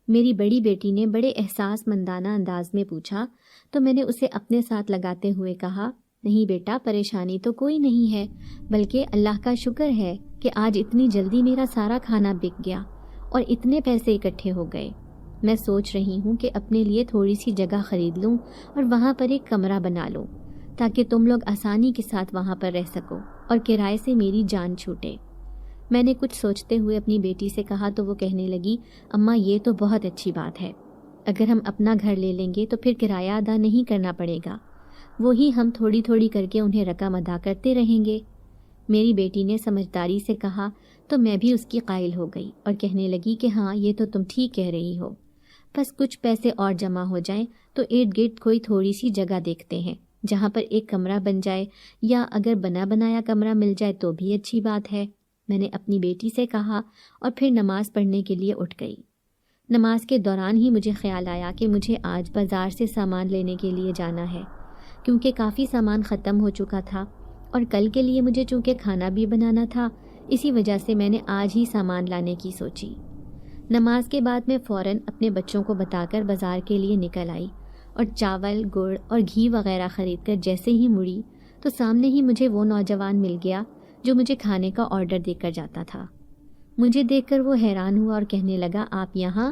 میری بڑی بیٹی نے بڑے احساس مندانہ انداز میں پوچھا تو میں نے اسے اپنے ساتھ لگاتے ہوئے کہا، نہیں بیٹا، پریشانی تو کوئی نہیں ہے، بلکہ اللہ کا شکر ہے کہ آج اتنی جلدی میرا سارا کھانا بک گیا اور اتنے پیسے اکٹھے ہو گئے۔ میں سوچ رہی ہوں کہ اپنے لیے تھوڑی سی جگہ خرید لوں اور وہاں پر ایک کمرہ بنا لوں تاکہ تم لوگ آسانی کے ساتھ وہاں پر رہ سکو اور کرائے سے میری جان چھوٹے۔ میں نے کچھ سوچتے ہوئے اپنی بیٹی سے کہا تو وہ کہنے لگی، اماں یہ تو بہت اچھی بات ہے، اگر ہم اپنا گھر لے لیں گے تو پھر کرایہ ادا نہیں کرنا پڑے گا، وہی ہم تھوڑی تھوڑی کر کے انہیں رقم ادا کرتے رہیں گے۔ میری بیٹی نے سمجھداری سے کہا تو میں بھی اس کی قائل ہو گئی اور کہنے لگی کہ ہاں یہ تو تم ٹھیک کہہ رہی ہو، بس کچھ پیسے اور جمع ہو جائیں تو ارد گرد کوئی تھوڑی سی جگہ دیکھتے ہیں جہاں پر ایک کمرہ بن جائے، یا اگر بنا بنایا کمرہ مل جائے تو بھی اچھی بات ہے، میں نے اپنی بیٹی سے کہا اور پھر نماز پڑھنے کے لیے اٹھ گئی۔ نماز کے دوران ہی مجھے خیال آیا کہ مجھے آج بازار سے سامان لینے کے لیے جانا ہے، کیونکہ کافی سامان ختم ہو چکا تھا اور کل کے لیے مجھے چونکہ کھانا بھی بنانا تھا، اسی وجہ سے میں نے آج ہی سامان لانے کی سوچی۔ نماز کے بعد میں فوراً اپنے بچوں کو بتا کر بازار کے لیے نکل آئی اور چاول، گڑ اور گھی وغیرہ خرید کر جیسے ہی مڑی تو سامنے ہی مجھے وہ نوجوان مل گیا جو مجھے کھانے کا آرڈر دے کر جاتا تھا۔ مجھے دیکھ کر وہ حیران ہوا اور کہنے لگا، آپ یہاں؟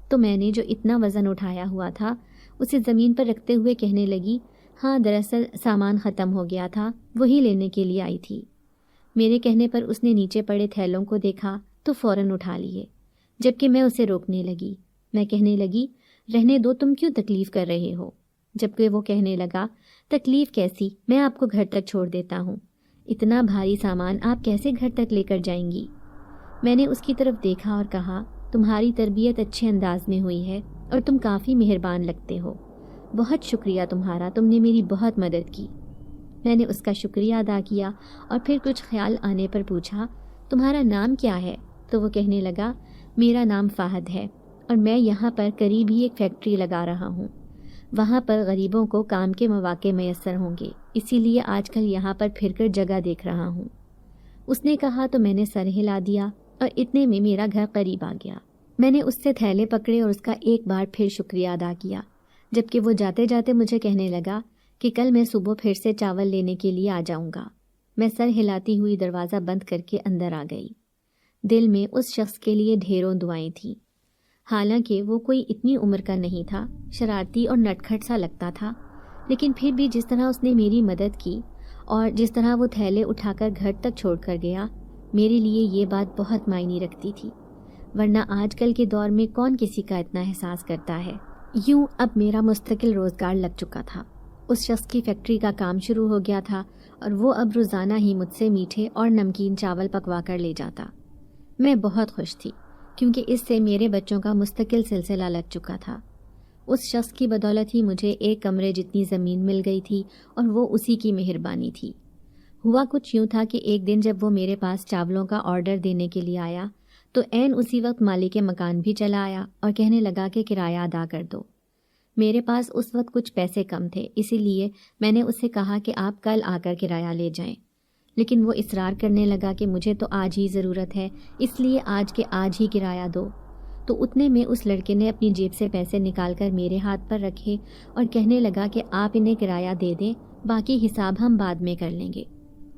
تو میں نے جو اتنا وزن اٹھایا ہوا تھا اسے زمین پر رکھتے ہوئے کہنے لگی، ہاں دراصل سامان ختم ہو گیا تھا، وہی لینے کے لیے آئی تھی۔ میرے کہنے پر اس نے نیچے پڑے تھیلوں کو دیکھا تو فوراً اٹھا لیے، جبکہ میں اسے روکنے لگی۔ میں کہنے لگی، رہنے دو، تم کیوں تکلیف کر رہے ہو؟ جبکہ وہ کہنے لگا، تکلیف کیسی، میں آپ کو گھر تک چھوڑ دیتا ہوں، اتنا بھاری سامان آپ کیسے گھر تک لے کر جائیں گی؟ میں نے اس کی طرف دیکھا اور کہا، تمہاری تربیت اچھے انداز میں ہوئی ہے اور تم کافی مہربان لگتے ہو، بہت شکریہ تمہارا، تم نے میری بہت مدد کی۔ میں نے اس کا شکریہ ادا کیا اور پھر کچھ خیال آنے پر پوچھا، تمہارا نام کیا ہے؟ تو وہ کہنے لگا، میرا نام فہد ہے اور میں یہاں پر قریب ہی ایک فیکٹری لگا رہا ہوں، وہاں پر غریبوں کو کام کے مواقع میسر ہوں گے، اسی لیے آج کل یہاں پر پھر کر جگہ دیکھ رہا ہوں۔ اس نے کہا تو میں نے سر ہلا دیا اور اتنے میں میرا گھر قریب آ گیا۔ میں نے اس سے تھیلے پکڑے اور اس کا ایک بار پھر شکریہ ادا کیا، جبکہ وہ جاتے جاتے مجھے کہنے لگا کہ کل میں صبح پھر سے چاول لینے کے لیے آ جاؤں گا۔ میں سر ہلاتی ہوئی دروازہ بند کر کے اندر آ گئی۔ دل میں اس شخص کے لیے ڈھیروں دعائیں تھیں، حالانکہ وہ کوئی اتنی عمر کا نہیں تھا، شرارتی اور نٹکھٹ سا لگتا تھا، لیکن پھر بھی جس طرح اس نے میری مدد کی اور جس طرح وہ تھیلے اٹھا کر گھر تک چھوڑ کر گیا، میرے لیے یہ بات بہت معنی رکھتی تھی، ورنہ آج کل کے دور میں کون کسی کا اتنا احساس کرتا ہے۔ یوں اب میرا مستقل روزگار لگ چکا تھا، اس شخص کی فیکٹری کا کام شروع ہو گیا تھا اور وہ اب روزانہ ہی مجھ سے میٹھے اور نمکین چاول پکوا کر لے جاتا۔ میں بہت خوش تھی کیونکہ اس سے میرے بچوں کا مستقل سلسلہ لگ چکا تھا۔ اس شخص کی بدولت ہی مجھے ایک کمرے جتنی زمین مل گئی تھی اور وہ اسی کی مہربانی تھی۔ ہوا کچھ یوں تھا کہ ایک دن جب وہ میرے پاس چاولوں کا آرڈر دینے کے لیے آیا تو عین اسی وقت مالک مکان بھی چلا آیا اور کہنے لگا کہ کرایہ ادا کر دو۔ میرے پاس اس وقت کچھ پیسے کم تھے، اسی لیے میں نے اس سے کہا کہ آپ کل آ کر کرایہ لے جائیں، لیکن وہ اصرار کرنے لگا کہ مجھے تو آج ہی ضرورت ہے، اس لیے آج کے آج ہی کرایہ دو۔ تو اتنے میں اس لڑکے نے اپنی جیب سے پیسے نکال کر میرے ہاتھ پر رکھے اور کہنے لگا کہ آپ انہیں کرایہ دے دیں، باقی حساب ہم بعد میں کر لیں گے۔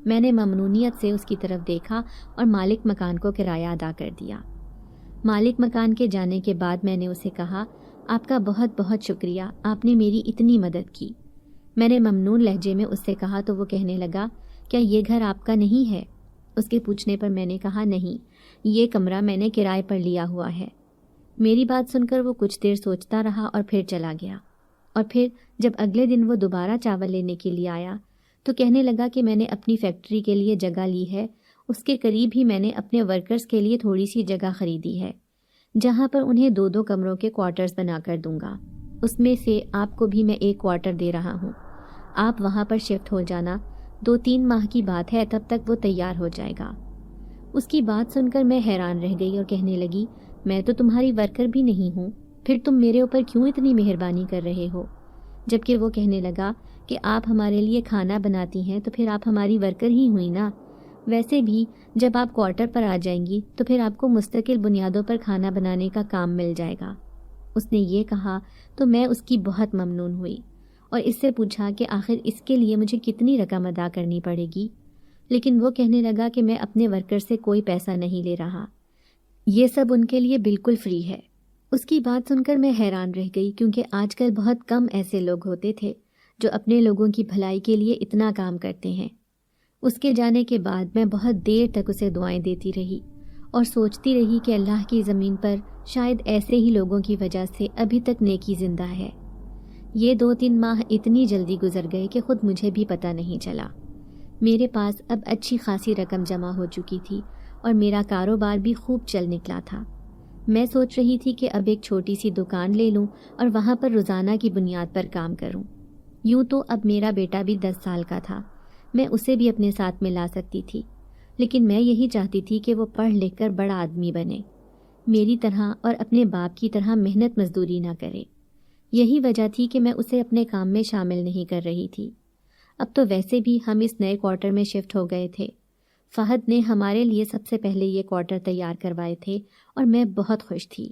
میں نے ممنونیت سے اس کی طرف دیکھا اور مالک مکان کو کرایہ ادا کر دیا۔ مالک مکان کے جانے کے بعد میں نے اسے کہا، آپ کا بہت بہت شکریہ، آپ نے میری اتنی مدد کی۔ میں نے ممنون لہجے میں اس سے کہا تو وہ کہنے لگا، کیا یہ گھر آپ کا نہیں ہے؟ اس کے پوچھنے پر میں نے کہا، نہیں، یہ کمرہ میں نے کرائے پر لیا ہوا ہے۔ میری بات سن کر وہ کچھ دیر سوچتا رہا اور پھر چلا گیا، اور پھر جب اگلے دن وہ دوبارہ چاول لینے کے لیے آیا تو کہنے لگا کہ میں نے اپنی فیکٹری کے لیے جگہ لی ہے، اس کے قریب ہی میں نے اپنے ورکرز کے لیے تھوڑی سی جگہ خریدی ہے جہاں پر انہیں 2 کمروں کے کوارٹرز بنا کر دوں گا، اس میں سے آپ کو بھی میں ایک کوارٹر دے رہا ہوں، آپ وہاں پر شفٹ ہو جانا، 2-3 ماہ کی بات ہے، تب تک وہ تیار ہو جائے گا۔ اس کی بات سن کر میں حیران رہ گئی اور کہنے لگی، میں تو تمہاری ورکر بھی نہیں ہوں، پھر تم میرے اوپر کیوں اتنی مہربانی کر رہے ہو؟ جبکہ وہ کہنے لگا کہ آپ ہمارے لیے کھانا بناتی ہیں تو پھر آپ ہماری ورکر ہی ہوئی نا، ویسے بھی جب آپ کوارٹر پر آ جائیں گی تو پھر آپ کو مستقل بنیادوں پر کھانا بنانے کا کام مل جائے گا۔ اس نے یہ کہا تو میں اس کی بہت ممنون ہوئی اور اس سے پوچھا کہ آخر اس کے لیے مجھے کتنی رقم ادا کرنی پڑے گی، لیکن وہ کہنے لگا کہ میں اپنے ورکر سے کوئی پیسہ نہیں لے رہا، یہ سب ان کے لیے بالکل فری ہے۔ اس کی بات سن کر میں حیران رہ گئی کیونکہ آج کل بہت کم ایسے لوگ ہوتے تھے جو اپنے لوگوں کی بھلائی کے لیے اتنا کام کرتے ہیں۔ اس کے جانے کے بعد میں بہت دیر تک اسے دعائیں دیتی رہی اور سوچتی رہی کہ اللہ کی زمین پر شاید ایسے ہی لوگوں کی وجہ سے ابھی تک نیکی زندہ ہے۔ یہ 2-3 ماہ اتنی جلدی گزر گئے کہ خود مجھے بھی پتہ نہیں چلا۔ میرے پاس اب اچھی خاصی رقم جمع ہو چکی تھی اور میرا کاروبار بھی خوب چل نکلا تھا۔ میں سوچ رہی تھی کہ اب ایک چھوٹی سی دکان لے لوں اور وہاں پر روزانہ کی بنیاد پر کام کروں۔ یوں تو اب میرا بیٹا بھی 10 سال کا تھا، میں اسے بھی اپنے ساتھ ملا سکتی تھی، لیکن میں یہی چاہتی تھی کہ وہ پڑھ لکھ کر بڑا آدمی بنے، میری طرح اور اپنے باپ کی طرح محنت مزدوری نہ کرے۔ یہی وجہ تھی کہ میں اسے اپنے کام میں شامل نہیں کر رہی تھی۔ اب تو ویسے بھی ہم اس نئے کوارٹر میں شفٹ ہو گئے تھے۔ فہد نے ہمارے لیے سب سے پہلے یہ کوارٹر تیار کروائے تھے اور میں بہت خوش تھی۔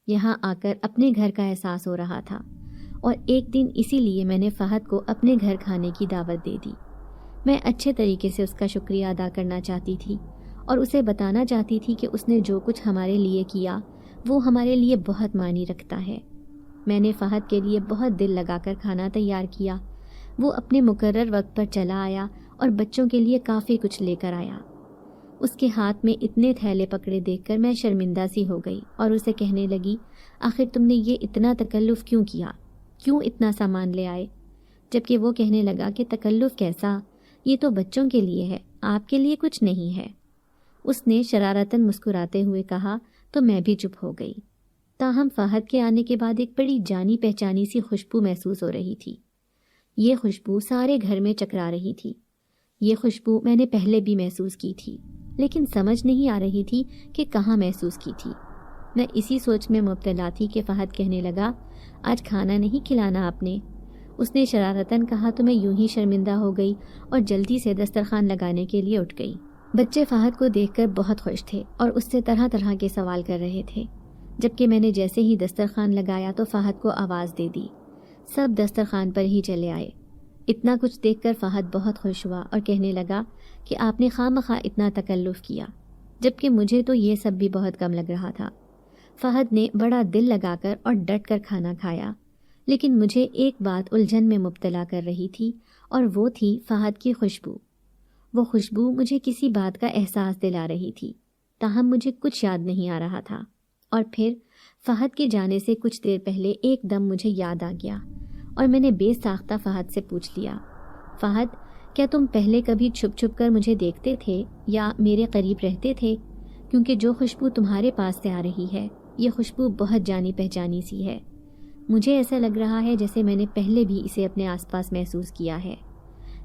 یہاں آ کر اپنے گھر کا احساس ہو رہا تھا، اور ایک دن اسی لیے میں نے فہد کو اپنے گھر کھانے کی دعوت دے دی۔ میں اچھے طریقے سے اس کا شکریہ ادا کرنا چاہتی تھی اور اسے بتانا چاہتی تھی کہ اس نے جو کچھ ہمارے لیے کیا وہ ہمارے لیے بہت معنی رکھتا ہے۔ میں نے فہد کے لیے بہت دل لگا کر کھانا تیار کیا۔ وہ اپنے مقرر وقت پر چلا آیا اور بچوں کے لیے کافی کچھ لے کر آیا۔ اس کے ہاتھ میں اتنے تھیلے پکڑے دیکھ کر میں شرمندہ سی ہو گئی اور اسے کہنے لگی، آخر تم نے یہ اتنا تکلف کیوں کیا؟ کیوں اتنا سامان لے آئے؟ جبکہ وہ کہنے لگا کہ تکلف کیسا، یہ تو بچوں کے لیے ہے، آپ کے لیے کچھ نہیں ہے۔ اس نے شرارتاً مسکراتے ہوئے کہا تو میں بھی چپ ہو گئی۔ تاہم فہد کے آنے کے بعد ایک بڑی جانی پہچانی سی خوشبو محسوس ہو رہی تھی۔ یہ خوشبو سارے گھر میں چکرا رہی تھی۔ یہ خوشبو میں نے پہلے بھی محسوس کی تھی، لیکن سمجھ نہیں آ رہی تھی کہ کہاں محسوس کی تھی۔ میں اسی سوچ میں مبتلا تھی کہ فہد کہنے لگا، آج کھانا نہیں کھلانا آپ نے؟ اس نے شرارتاً کہا تو میں یوں ہی شرمندہ ہو گئی اور جلدی سے دسترخوان لگانے کے لیے اٹھ گئی۔ بچے فہد کو دیکھ کر بہت خوش تھے اور اس سے طرح طرح کے سوال کر رہے تھے۔ جبکہ میں نے جیسے ہی دسترخوان لگایا تو فہد کو آواز دے دی۔ سب دسترخوان پر ہی چلے آئے۔ اتنا کچھ دیکھ کر فہد بہت خوش ہوا اور کہنے لگا کہ آپ نے خواہ مخواہ اتنا تکلف کیا، جبکہ مجھے تو یہ سب بھی بہت کم لگ رہا تھا۔ فہد نے بڑا دل لگا کر اور ڈٹ کر کھانا کھایا، لیکن مجھے ایک بات الجھن میں مبتلا کر رہی تھی، اور وہ تھی فہد کی خوشبو۔ وہ خوشبو مجھے کسی بات کا احساس دلا رہی تھی، تاہم مجھے کچھ یاد نہیں آ رہا تھا۔ اور پھر فہد کے جانے سے کچھ دیر پہلے ایک دم مجھے یاد آ گیا اور میں نے بے ساختہ فہد سے پوچھ لیا، فہد کیا تم پہلے کبھی چھپ چھپ کر مجھے دیکھتے تھے یا میرے قریب رہتے تھے؟ کیونکہ جو خوشبو تمہارے پاس سے آ رہی ہے یہ خوشبو بہت جانی پہچانی سی ہے۔ مجھے ایسا لگ رہا ہے جیسے میں نے پہلے بھی اسے اپنے آس پاس محسوس کیا ہے،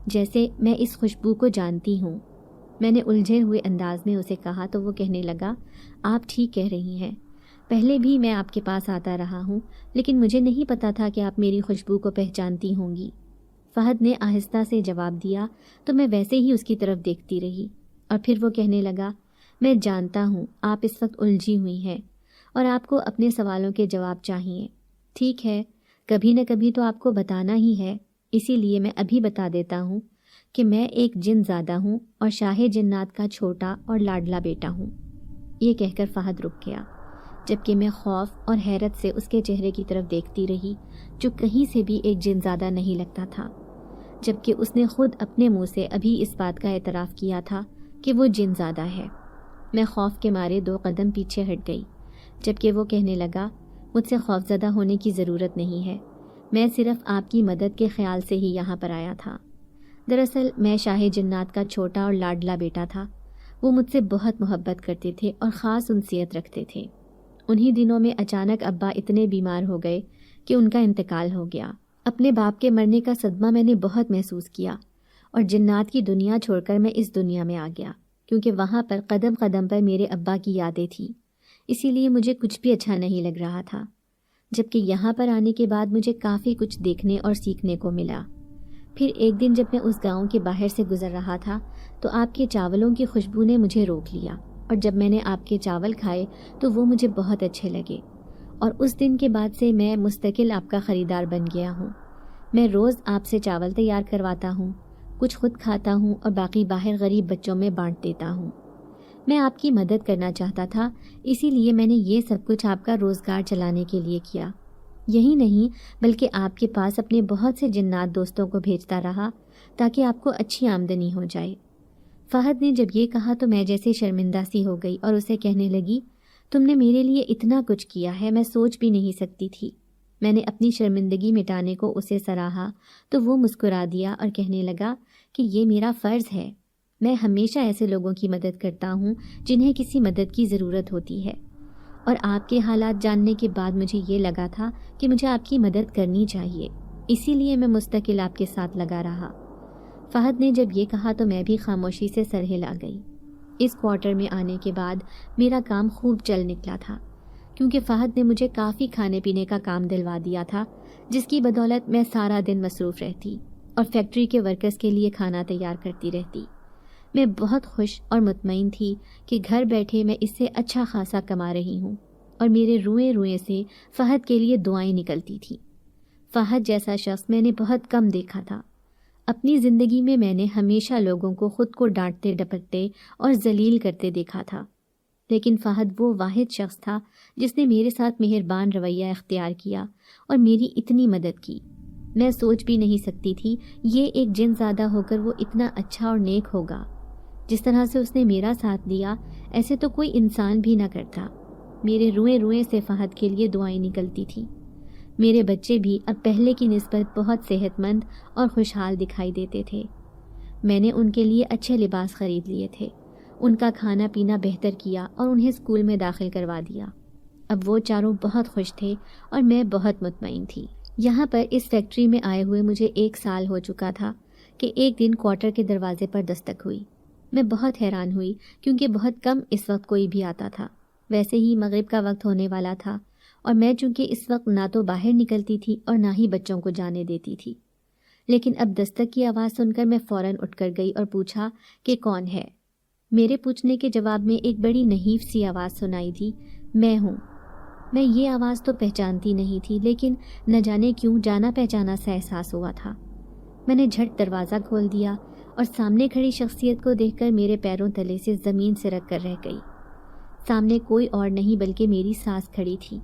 جیسے میں اس خوشبو کو جانتی ہوں۔ میں نے الجھے ہوئے انداز میں اسے کہا تو وہ کہنے لگا، آپ ٹھیک کہہ رہی ہیں، پہلے بھی میں آپ کے پاس آتا رہا ہوں، لیکن مجھے نہیں پتا تھا کہ آپ میری خوشبو کو پہچانتی ہوں گی۔ فہد نے آہستہ سے جواب دیا تو میں ویسے ہی اس کی طرف دیکھتی رہی، اور پھر وہ کہنے لگا، میں جانتا ہوں آپ اس وقت الجھی ہوئی ہیں اور آپ کو اپنے سوالوں کے جواب چاہیے۔ ٹھیک ہے، کبھی نہ کبھی تو آپ کو بتانا ہی ہے، اسی لیے میں ابھی بتا دیتا ہوں کہ میں ایک جن زادہ ہوں اور شاہ جنات کا چھوٹا اور لاڈلا بیٹا ہوں۔ یہ کہہ کر فہد رک گیا، جبکہ میں خوف اور حیرت سے اس کے چہرے کی طرف دیکھتی رہی، جو کہیں سے بھی ایک جن زادہ نہیں لگتا تھا، جبکہ اس نے خود اپنے منہ سے ابھی اس بات کا اعتراف کیا تھا کہ وہ جن زادہ ہے۔ میں خوف کے مارے 2 قدم پیچھے ہٹ گئی، جبکہ وہ کہنے لگا، مجھ سے خوف زدہ ہونے کی ضرورت نہیں ہے، میں صرف آپ کی مدد کے خیال سے ہی یہاں پر آیا تھا۔ دراصل میں شاہ جنات کا چھوٹا اور لاڈلا بیٹا تھا۔ وہ مجھ سے بہت محبت کرتے تھے اور خاص انسیت رکھتے تھے۔ انہی دنوں میں اچانک ابا اتنے بیمار ہو گئے کہ ان کا انتقال ہو گیا۔ اپنے باپ کے مرنے کا صدمہ میں نے بہت محسوس کیا، اور جنات کی دنیا چھوڑ کر میں اس دنیا میں آ گیا، کیونکہ وہاں پر قدم قدم پر میرے ابا کی یادیں تھیں، اسی لیے مجھے کچھ بھی اچھا نہیں لگ رہا تھا۔ جبکہ یہاں پر آنے کے بعد مجھے کافی کچھ دیکھنے اور سیکھنے کو ملا۔ پھر ایک دن جب میں اس گاؤں کے باہر سے گزر رہا تھا تو آپ کے چاولوں کی خوشبو نے مجھے روک لیا، اور جب میں نے آپ کے چاول کھائے تو وہ مجھے بہت اچھے لگے، اور اس دن کے بعد سے میں مستقل آپ کا خریدار بن گیا ہوں۔ میں روز آپ سے چاول تیار کرواتا ہوں، کچھ خود کھاتا ہوں اور باقی باہر غریب بچوں میں بانٹ دیتا ہوں۔ میں آپ کی مدد کرنا چاہتا تھا، اسی لیے میں نے یہ سب کچھ آپ کا روزگار چلانے کے لیے کیا۔ یہی نہیں بلکہ آپ کے پاس اپنے بہت سے جنات دوستوں کو بھیجتا رہا تاکہ آپ کو اچھی آمدنی ہو جائے۔ فہد نے جب یہ کہا تو میں جیسے شرمندہ سی ہو گئی اور اسے کہنے لگی، تم نے میرے لیے اتنا کچھ کیا ہے، میں سوچ بھی نہیں سکتی تھی۔ میں نے اپنی شرمندگی مٹانے کو اسے سراہا تو وہ مسکرا دیا اور کہنے لگا کہ یہ میرا فرض ہے، میں ہمیشہ ایسے لوگوں کی مدد کرتا ہوں جنہیں کسی مدد کی ضرورت ہوتی ہے، اور آپ کے حالات جاننے کے بعد مجھے یہ لگا تھا کہ مجھے آپ کی مدد کرنی چاہیے، اسی لیے میں مستقل آپ کے ساتھ لگا رہا۔ فہد نے جب یہ کہا تو میں بھی خاموشی سے سر ہلا گئی۔ اس کوارٹر میں آنے کے بعد میرا کام خوب چل نکلا تھا، کیونکہ فہد نے مجھے کافی کھانے پینے کا کام دلوا دیا تھا، جس کی بدولت میں سارا دن مصروف رہتی اور فیکٹری کے ورکرز کے لیے کھانا تیار کرتی رہتی۔ میں بہت خوش اور مطمئن تھی کہ گھر بیٹھے میں اس سے اچھا خاصا کما رہی ہوں، اور میرے روئیں روئیں سے فہد کے لیے دعائیں نکلتی تھیں۔ فہد جیسا شخص میں نے بہت کم دیکھا تھا۔ اپنی زندگی میں نے ہمیشہ لوگوں کو خود کو ڈانٹتے ڈپٹتے اور ذلیل کرتے دیکھا تھا، لیکن فہد وہ واحد شخص تھا جس نے میرے ساتھ مہربان رویہ اختیار کیا اور میری اتنی مدد کی۔ میں سوچ بھی نہیں سکتی تھی یہ ایک جن زادہ ہو کر وہ اتنا اچھا اور نیک ہوگا۔ جس طرح سے اس نے میرا ساتھ دیا ایسے تو کوئی انسان بھی نہ کرتا۔ میرے روئیں روئیں سے فہد کے لیے دعائیں نکلتی تھیں۔ میرے بچے بھی اب پہلے کی نسبت بہت صحت مند اور خوشحال دکھائی دیتے تھے۔ میں نے ان کے لیے اچھے لباس خرید لیے تھے، ان کا کھانا پینا بہتر کیا اور انہیں اسکول میں داخل کروا دیا۔ اب وہ چاروں بہت خوش تھے اور میں بہت مطمئن تھی۔ یہاں پر اس فیکٹری میں آئے ہوئے مجھے 1 سال ہو چکا تھا کہ ایک دن کوارٹر کے دروازے پر دستک ہوئی۔ میں بہت حیران ہوئی کیونکہ بہت کم اس وقت کوئی بھی آتا تھا۔ ویسے ہی مغرب کا وقت ہونے والا تھا اور میں چونکہ اس وقت نہ تو باہر نکلتی تھی اور نہ ہی بچوں کو جانے دیتی تھی، لیکن اب دستک کی آواز سن کر میں فوراً اٹھ کر گئی اور پوچھا کہ کون ہے۔ میرے پوچھنے کے جواب میں ایک بڑی نحیف سی آواز سنائی دی، میں ہوں۔ میں یہ آواز تو پہچانتی نہیں تھی، لیکن نہ جانے کیوں جانا پہچانا سا احساس ہوا تھا۔ میں نے جھٹ دروازہ کھول دیا اور سامنے کھڑی شخصیت کو دیکھ کر میرے پیروں تلے سے زمین سرک کر رہ گئی۔ سامنے کوئی اور نہیں بلکہ میری ساس کھڑی تھی،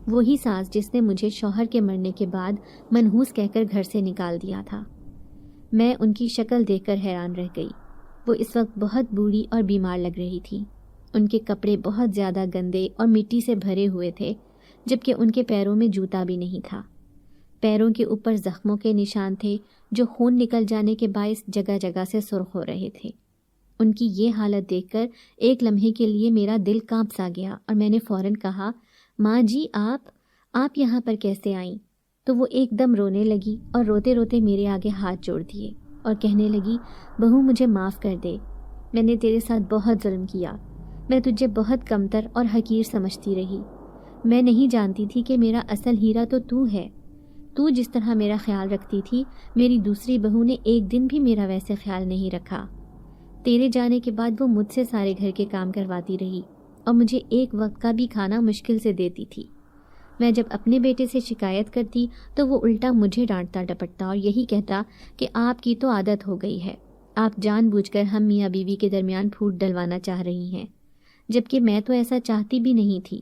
وہی ساس جس نے مجھے شوہر کے مرنے کے بعد منحوس کہہ کر گھر سے نکال دیا تھا۔ میں ان کی شکل دیکھ کر حیران رہ گئی۔ وہ اس وقت بہت بوڑھی اور بیمار لگ رہی تھی۔ ان کے کپڑے بہت زیادہ گندے اور مٹی سے بھرے ہوئے تھے، جبکہ ان کے پیروں میں جوتا بھی نہیں تھا۔ پیروں کے اوپر زخموں کے نشان تھے جو خون نکل جانے کے باعث جگہ جگہ سے سرخ ہو رہے تھے۔ ان کی یہ حالت دیکھ کر ایک لمحے کے لیے میرا دل کانپ سا گیا اور میں نے فوراً کہا، ماں جی آپ یہاں پر کیسے آئیں؟ تو وہ ایک دم رونے لگی اور روتے روتے میرے آگے ہاتھ جوڑ دیے اور کہنے لگی، بہو مجھے معاف کر دے، میں نے تیرے ساتھ بہت ظلم کیا، میں تجھے بہت کمتر اور حقیر سمجھتی رہی۔ میں نہیں جانتی تھی کہ میرا اصل ہیرا تو ہے۔ تو جس طرح میرا خیال رکھتی تھی میری دوسری بہو نے ایک دن بھی میرا ویسے خیال نہیں رکھا۔ تیرے جانے کے بعد وہ مجھ سے سارے گھر کے کام کرواتی رہی اور مجھے ایک وقت کا بھی کھانا مشکل سے دیتی تھی۔ میں جب اپنے بیٹے سے شکایت کرتی تو وہ الٹا مجھے ڈانٹتا ڈپٹتا اور یہی کہتا کہ آپ کی تو عادت ہو گئی ہے، آپ جان بوجھ کر ہم میاں بیوی کے درمیان پھوٹ ڈلوانا چاہ رہی ہیں، جبکہ میں تو ایسا چاہتی بھی نہیں تھی۔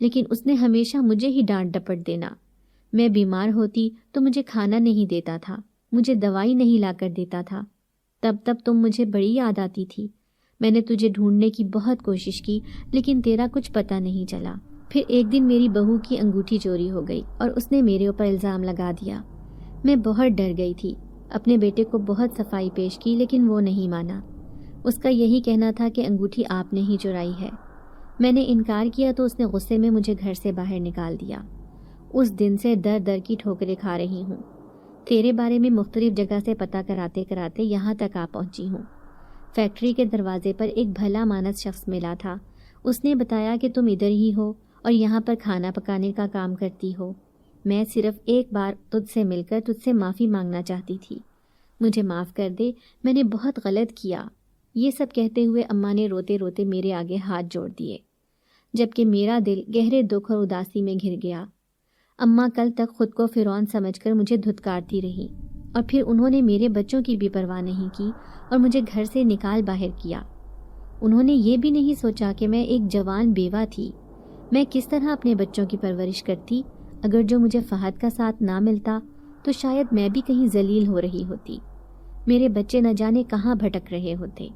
لیکن اس نے ہمیشہ مجھے ہی ڈانٹ ڈپٹ دینا۔ میں بیمار ہوتی تو مجھے کھانا نہیں دیتا تھا، مجھے دوائی نہیں لا کر دیتا تھا۔ تب تم مجھے بڑی یاد آتی تھی۔ میں نے تجھے ڈھونڈنے کی بہت کوشش کی لیکن تیرا کچھ پتہ نہیں چلا۔ پھر ایک دن میری بہو کی انگوٹھی چوری ہو گئی اور اس نے میرے اوپر الزام لگا دیا۔ میں بہت ڈر گئی تھی، اپنے بیٹے کو بہت صفائی پیش کی لیکن وہ نہیں مانا۔ اس کا یہی کہنا تھا کہ انگوٹھی آپ نے ہی چرائی ہے۔ میں نے انکار کیا تو اس نے غصے میں مجھے گھر سے باہر نکال دیا۔ اس دن سے در در کی ٹھوکریں کھا رہی ہوں۔ تیرے بارے میں مختلف جگہ سے پتہ کراتے کراتے یہاں تک آ پہنچی ہوں۔ فیکٹری کے دروازے پر ایک بھلا مانس شخص ملا تھا۔ اس نے بتایا کہ تم ادھر ہی ہو اور یہاں پر کھانا پکانے کا کام کرتی ہو۔ میں صرف ایک بار تجھ سے مل کر تجھ سے معافی مانگنا چاہتی تھی، مجھے معاف کر دے، میں نے بہت غلط کیا۔ یہ سب کہتے ہوئے اماں نے روتے روتے میرے آگے ہاتھ جوڑ دیے، جبکہ میرا دل گہرے دکھ اور اداسی میں گھر گیا۔ اماں کل تک خود کو فرعون سمجھ کر مجھے دھتکارتی رہی اور پھر انہوں نے میرے بچوں کی بھی پرواہ نہیں کی اور مجھے گھر سے نکال باہر کیا۔ انہوں نے یہ بھی نہیں سوچا کہ میں ایک جوان بیوہ تھی، میں کس طرح اپنے بچوں کی پرورش کرتی۔ اگر جو مجھے فہد کا ساتھ نہ ملتا تو شاید میں بھی کہیں ذلیل ہو رہی ہوتی، میرے بچے نہ جانے کہاں بھٹک رہے ہوتے۔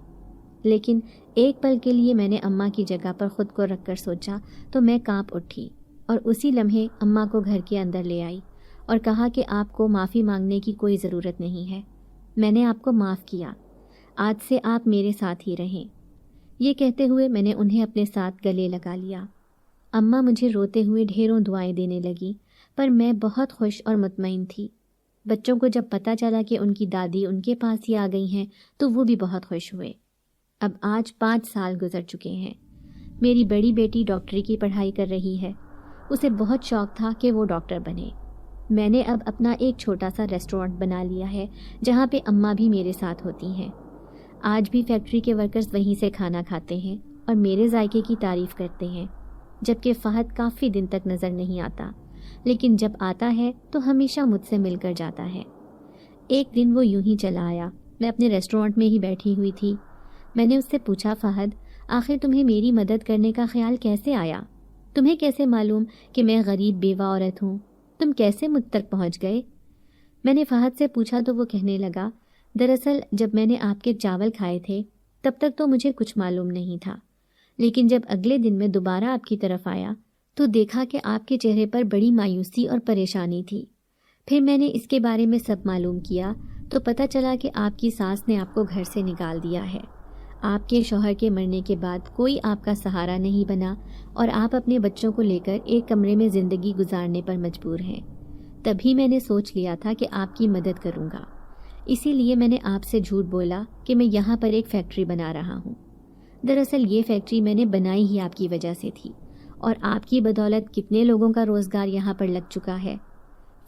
لیکن ایک پل کے لیے میں نے اماں کی جگہ پر خود کو رکھ کر سوچا تو میں کانپ اٹھی اور اسی لمحے اماں کو گھر کے اندر لے آئی اور کہا کہ آپ کو معافی مانگنے کی کوئی ضرورت نہیں ہے، میں نے آپ کو معاف کیا، آج سے آپ میرے ساتھ ہی رہیں۔ یہ کہتے ہوئے میں نے انہیں اپنے ساتھ گلے لگا لیا۔ اماں مجھے روتے ہوئے ڈھیروں دعائیں دینے لگیں، پر میں بہت خوش اور مطمئن تھی۔ بچوں کو جب پتہ چلا کہ ان کی دادی ان کے پاس ہی آ گئی ہیں تو وہ بھی بہت خوش ہوئے۔ اب آج 5 سال گزر چکے ہیں۔ میری بڑی بیٹی ڈاکٹری کی پڑھائی کر رہی ہے، اسے بہت شوق تھا کہ وہ ڈاکٹر بنے۔ میں نے اب اپنا ایک چھوٹا سا ریسٹورینٹ بنا لیا ہے جہاں پہ اماں بھی میرے ساتھ ہوتی ہیں۔ آج بھی فیکٹری کے ورکرز وہیں سے کھانا کھاتے ہیں اور میرے ذائقے کی تعریف کرتے ہیں، جبکہ فہد کافی دن تک نظر نہیں آتا، لیکن جب آتا ہے تو ہمیشہ مجھ سے مل کر جاتا ہے۔ ایک دن وہ یوں ہی چلا آیا، میں اپنے ریسٹورینٹ میں ہی بیٹھی ہوئی تھی۔ میں نے اس سے پوچھا، فہد آخر تمہیں میری مدد کرنے کا خیال کیسے آیا؟ تمہیں کیسے معلوم کہ میں غریب بیوہ عورت ہوں؟ تم کیسے مجھ تک پہنچ گئے؟ میں نے فہد سے پوچھا تو وہ کہنے لگا، دراصل جب میں نے آپ کے چاول کھائے تھے تب تک تو مجھے کچھ معلوم نہیں تھا، لیکن جب اگلے دن میں دوبارہ آپ کی طرف آیا تو دیکھا کہ آپ کے چہرے پر بڑی مایوسی اور پریشانی تھی۔ پھر میں نے اس کے بارے میں سب معلوم کیا تو پتہ چلا کہ آپ کی ساس نے آپ کو گھر سے نکال دیا ہے۔ آپ کے شوہر کے مرنے کے بعد کوئی آپ کا سہارا نہیں بنا اور آپ اپنے بچوں کو لے کر ایک کمرے میں زندگی گزارنے پر مجبور ہیں۔ تبھی میں نے سوچ لیا تھا کہ آپ کی مدد کروں گا، اسی لیے میں نے آپ سے جھوٹ بولا کہ میں یہاں پر ایک فیکٹری بنا رہا ہوں۔ دراصل یہ فیکٹری میں نے بنائی ہی آپ کی وجہ سے تھی، اور آپ کی بدولت کتنے لوگوں کا روزگار یہاں پر لگ چکا ہے۔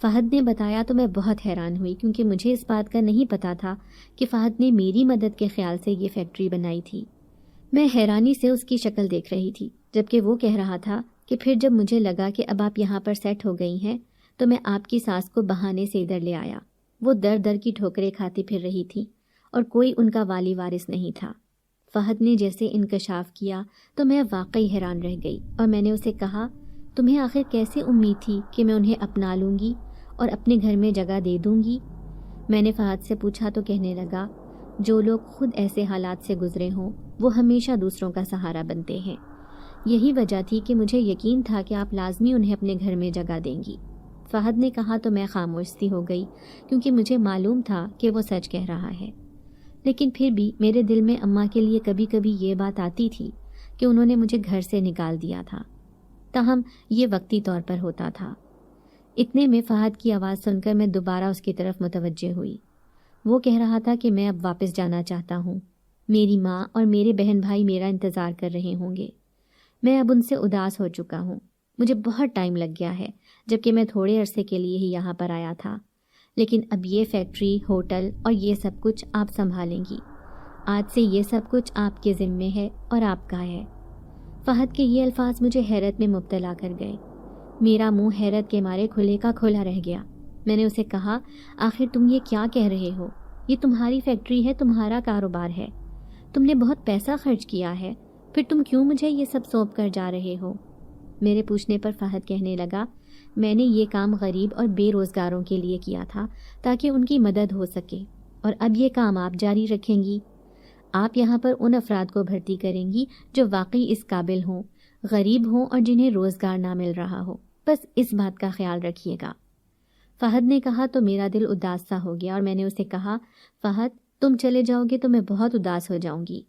فہد نے بتایا تو میں بہت حیران ہوئی، کیونکہ مجھے اس بات کا نہیں پتا تھا کہ فہد نے میری مدد کے خیال سے یہ فیکٹری بنائی تھی۔ میں حیرانی سے اس کی شکل دیکھ رہی تھی، جبکہ وہ کہہ رہا تھا کہ پھر جب مجھے لگا کہ اب آپ یہاں پر سیٹ ہو گئی ہیں تو میں آپ کی ساس کو بہانے سے ادھر لے آیا۔ وہ در در کی ٹھوکریں کھاتی پھر رہی تھی اور کوئی ان کا والی وارث نہیں تھا۔ فہد نے جیسے انکشاف کیا تو میں واقعی حیران رہ گئی، اور میں نے اسے کہا، تمہیں آخر کیسے امید تھی کہ میں انہیں اپنا لوں گی اور اپنے گھر میں جگہ دے دوں گی؟ میں نے فہد سے پوچھا تو کہنے لگا، جو لوگ خود ایسے حالات سے گزرے ہوں وہ ہمیشہ دوسروں کا سہارا بنتے ہیں۔ یہی وجہ تھی کہ مجھے یقین تھا کہ آپ لازمی انہیں اپنے گھر میں جگہ دیں گی۔ فہد نے کہا تو میں خاموش سی ہو گئی، کیونکہ مجھے معلوم تھا کہ وہ سچ کہہ رہا ہے، لیکن پھر بھی میرے دل میں اماں کے لیے کبھی کبھی یہ بات آتی تھی کہ انہوں نے مجھے گھر سے نکال دیا تھا، تاہم یہ وقتی طور پر ہوتا تھا۔ اتنے میں فہد کی آواز سن کر میں دوبارہ اس کی طرف متوجہ ہوئی۔ وہ کہہ رہا تھا کہ میں اب واپس جانا چاہتا ہوں، میری ماں اور میرے بہن بھائی میرا انتظار کر رہے ہوں گے، میں اب ان سے اداس ہو چکا ہوں، مجھے بہت ٹائم لگ گیا ہے، جبکہ میں تھوڑے عرصے کے لیے ہی یہاں پر آیا تھا، لیکن اب یہ فیکٹری، ہوٹل اور یہ سب کچھ آپ سنبھالیں گی، آج سے یہ سب کچھ آپ کے ذمے ہے اور آپ کا ہے۔ فہد کے یہ الفاظ مجھے حیرت میں مبتلا کر گئے۔ میرا منہ حیرت کے مارے کھلے کا کھلا رہ گیا۔ میں نے اسے کہا، آخر تم یہ کیا کہہ رہے ہو؟ یہ تمہاری فیکٹری ہے، تمہارا کاروبار ہے، تم نے بہت پیسہ خرچ کیا ہے، پھر تم کیوں مجھے یہ سب سونپ کر جا رہے ہو؟ میرے پوچھنے پر فہد کہنے لگا، میں نے یہ کام غریب اور بے روزگاروں کے لیے کیا تھا تاکہ ان کی مدد ہو سکے، اور اب یہ کام آپ جاری رکھیں گی۔ آپ یہاں پر ان افراد کو بھرتی کریں گی جو واقعی اس قابل ہوں، غریب ہوں اور جنہیں روزگار نہ مل رہا ہو، بس اس بات کا خیال رکھیے گا۔ فہد نے کہا تو میرا دل اداس سا ہو گیا، اور میں نے اسے کہا، فہد تم چلے جاؤ گے تو میں بہت اداس ہو جاؤں گی،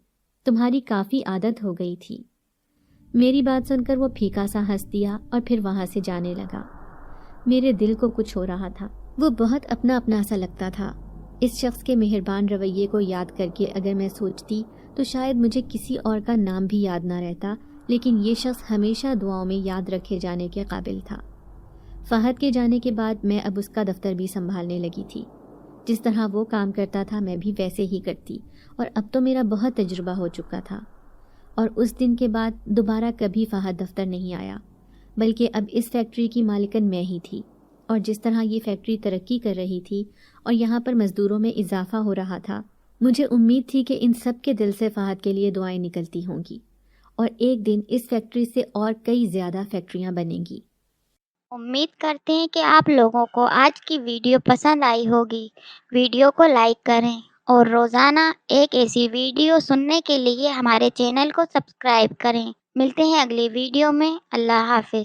تمہاری کافی عادت ہو گئی تھی۔ میری بات سن کر وہ پھیکا سا ہنس دیا اور پھر وہاں سے جانے لگا۔ میرے دل کو کچھ ہو رہا تھا، وہ بہت اپنا اپنا سا لگتا تھا۔ اس شخص کے مہربان رویے کو یاد کر کے اگر میں سوچتی تو شاید مجھے کسی اور کا نام بھی یاد نہ رہتا، لیکن یہ شخص ہمیشہ دعاؤں میں یاد رکھے جانے کے قابل تھا۔ فہد کے جانے کے بعد میں اب اس کا دفتر بھی سنبھالنے لگی تھی۔ جس طرح وہ کام کرتا تھا میں بھی ویسے ہی کرتی، اور اب تو میرا بہت تجربہ ہو چکا تھا۔ اور اس دن کے بعد دوبارہ کبھی فہد دفتر نہیں آیا، بلکہ اب اس فیکٹری کی مالکن میں ہی تھی، اور جس طرح یہ فیکٹری ترقی کر رہی تھی اور یہاں پر مزدوروں میں اضافہ ہو رہا تھا، مجھے امید تھی کہ ان سب کے دل سے فہد کے لیے دعائیں نکلتی ہوں گی، اور ایک دن اس فیکٹری سے اور کئی زیادہ فیکٹریاں بنیں گی۔ امید کرتے ہیں کہ آپ لوگوں کو آج کی ویڈیو پسند آئی ہوگی۔ ویڈیو کو لائک کریں اور روزانہ ایک ایسی ویڈیو سننے کے لیے ہمارے چینل کو سبسکرائب کریں۔ ملتے ہیں اگلی ویڈیو میں۔ اللہ حافظ۔